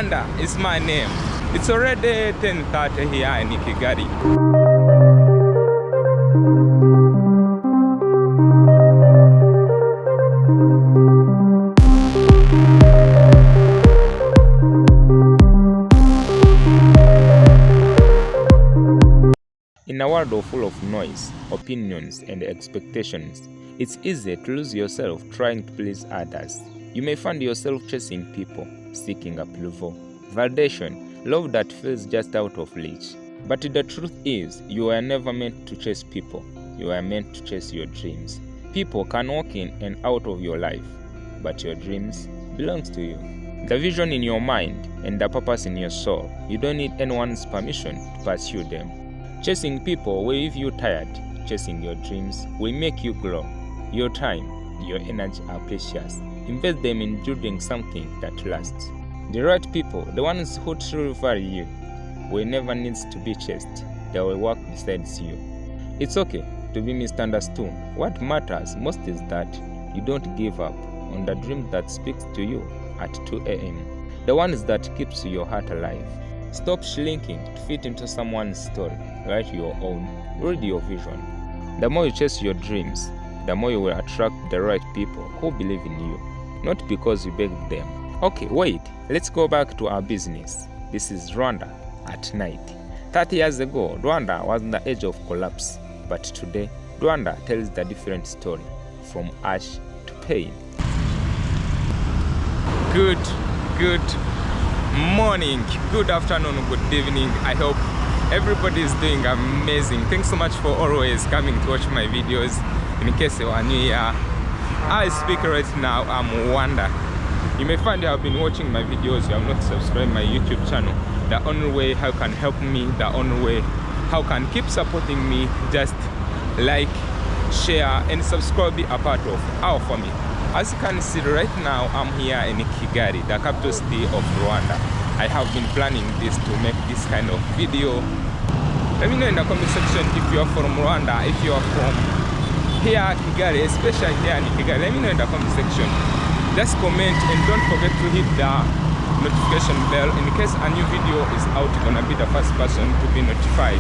Rwanda is my name. It's already 10:30 here in Kigali. In a world full of noise, opinions, and expectations, it's easy to lose yourself trying to please others. You may find yourself chasing people, seeking approval, validation, love that feels just out of reach. But the truth is, you were never meant to chase people. You were meant to chase your dreams. People can walk in and out of your life, but your dreams belong to you. The vision in your mind and the purpose in your soul, you don't need anyone's permission to pursue them. Chasing people will leave you tired. Chasing your dreams will make you grow. Your time, your energy are precious. Invest them in building something that lasts. The right people, the ones who truly value you, will never need to be chased. They will walk beside you. It's okay to be misunderstood. What matters most is that you don't give up on the dream that speaks to you at 2 a.m. The ones that keeps your heart alive. Stop shrinking to fit into someone's story. Write your own. Read your vision. The more you chase your dreams, the more you will attract the right people who believe in you, not because you begged them. Okay, wait, let's go back to our business. This is Rwanda at night. 30 years ago, Rwanda was on the edge of collapse, but today, Rwanda tells the different story, from ash to pain. Good morning, good afternoon, good evening. I hope everybody is doing amazing. Thanks so much for always coming to watch my videos. In case you are new here, I speak right now, I'm Umuganda. You may find you have been watching my videos, you have not subscribed my YouTube channel. The only way how can help me, the only way how can keep supporting me, just like, share, and subscribe, be a part of our family. As you can see right now, I'm here in Kigali, the capital city of Rwanda. I have been planning this to make this kind of video. Let me know in the comment section if you are from Rwanda, if you are from here Kigali, especially here in Kigali. Let me know in the comment section. Just comment and don't forget to hit the notification bell in case a new video is out. You're gonna be the first person to be notified.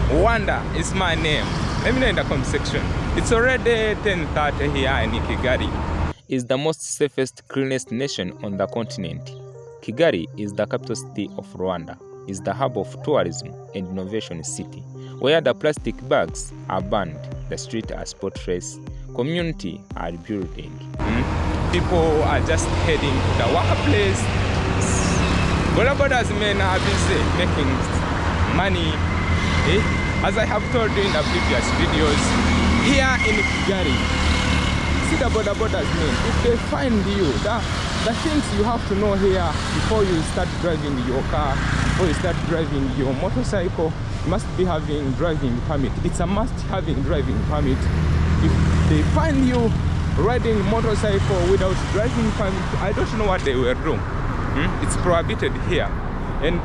Rwanda is my name. Let me know in the comment section. It's already 10:30 here in Kigali. Is the most safest, cleanest nation on the continent. Kigali is the capital city of Rwanda. Is the hub of tourism and innovation city, where the plastic bags are banned, the streets are spotless, community are building. People are just heading to the workplace. Golillas men are busy making money. As I have told you in the previous videos, here in Kigali, see the border men, if they find you, the things you have to know here before you start driving your car, before you start driving your motorcycle, you must be having driving permit. It's a must having driving permit. If they find you riding motorcycle without driving permit, I don't know what they will do. It's prohibited here. And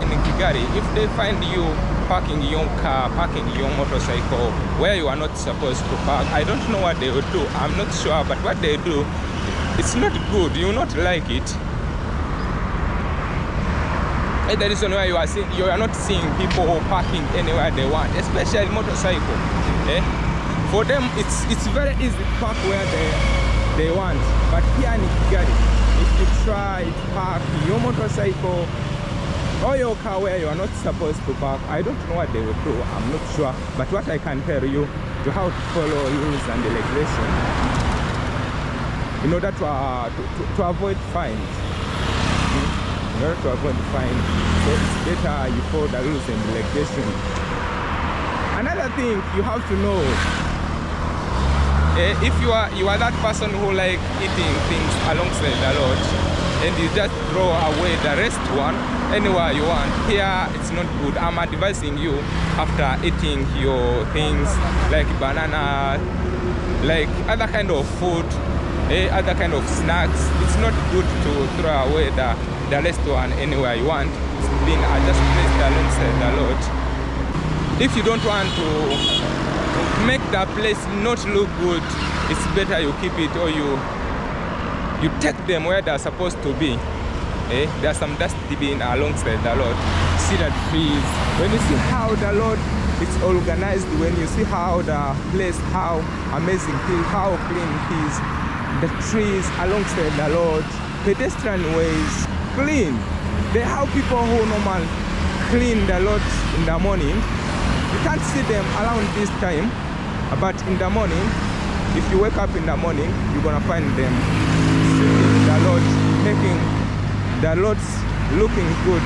in Kigali, if they find you parking your car, parking your motorcycle where you are not supposed to park, I don't know what they will do. I'm not sure, but what they do, it's not good. You will not like it. And the reason why you are not seeing people parking anywhere they want, especially motorcycle. For them, it's very easy to park where they want. But here in Kigali, if you try to park your motorcycle or your car where you are not supposed to park, I don't know what they will do. I'm not sure. But what I can tell you, to how to follow rules and regulation in order to avoid fines. In order to avoid fines, so it's better you follow the rules and regulation. Another thing you have to know, if you are that person who like eating things alongside the road, and you just throw away the rest one anywhere you want, here it's not good. I'm advising you, after eating your things like banana, like other kind of food, other kind of snacks, it's not good to throw away the rest one anywhere you want. It's being just placed alongside the road. If you don't want to make the place not look good, it's better you keep it, or you take them where they're supposed to be. There's some dust bin alongside the road. See the trees. When you see how the road is organized, when you see how the place, how amazing it is, how clean it is, the trees alongside the road, pedestrian ways, clean. They have people who normally clean the road in the morning. You can't see them around this time, but in the morning, if you wake up in the morning, you're gonna find them sweeping the road, making the roads looking good.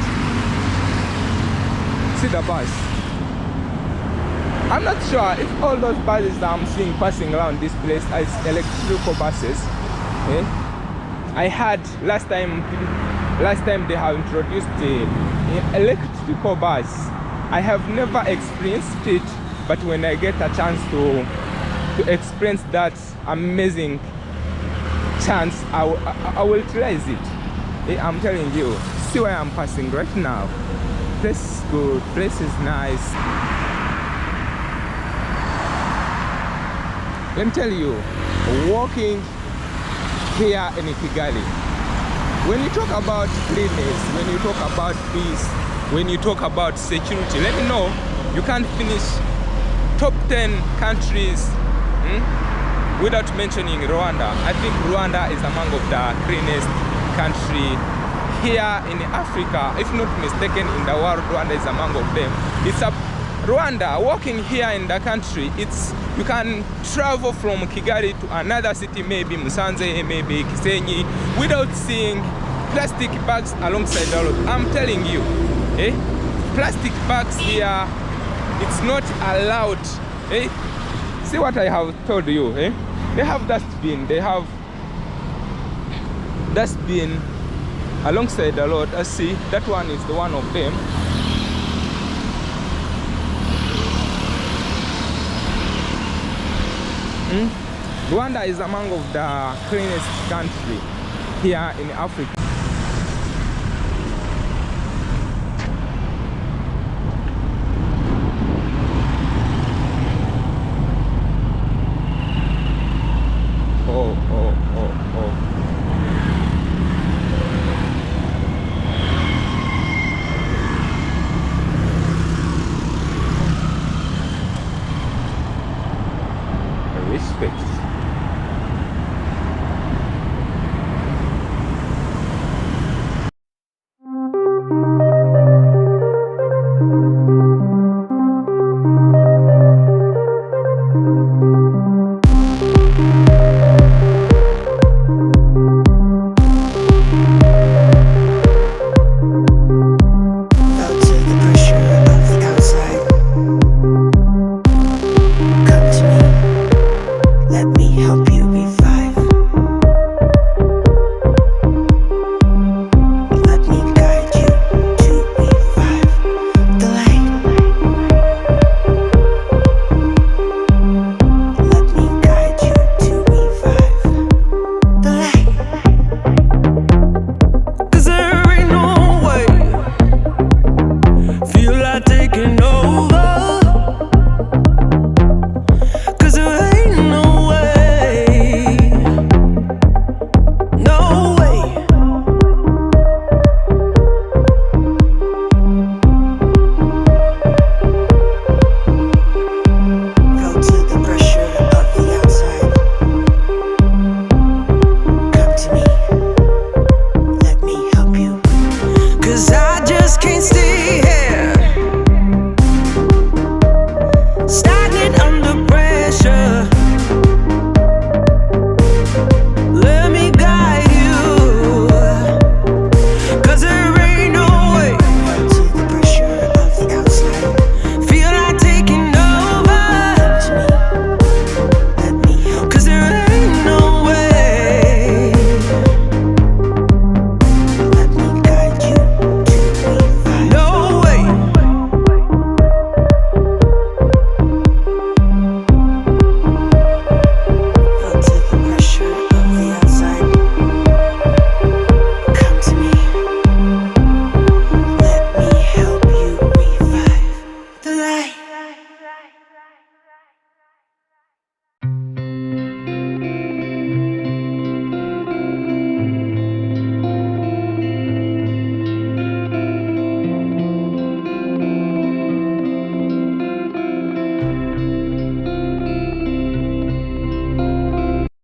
See the bus. I'm not sure if all those buses I'm seeing passing around this place are electrical buses. I had last time they have introduced the electrical bus. I have never experienced it, but when I get a chance to experience that amazing chance, I will utilize it. I'm telling you, see where I'm passing right now. Place is good, place is nice. Let me tell you, walking here in Kigali, when you talk about cleanliness, when you talk about peace, when you talk about security, let me know you can't finish top 10 countries without mentioning Rwanda. I think Rwanda is among of the cleanest country here in Africa, if not mistaken, in the world. Rwanda is among of them. Rwanda, walking here in the country, you can travel from Kigali to another city, maybe Musanze, maybe Kisenyi, without seeing plastic bags alongside the road. I'm telling you, plastic bags here, it's not allowed. See what I have told you. They have dustbin. They have dustbin alongside the road. I see that one is the one of them. Rwanda is among of the cleanest country here in Africa. Respect.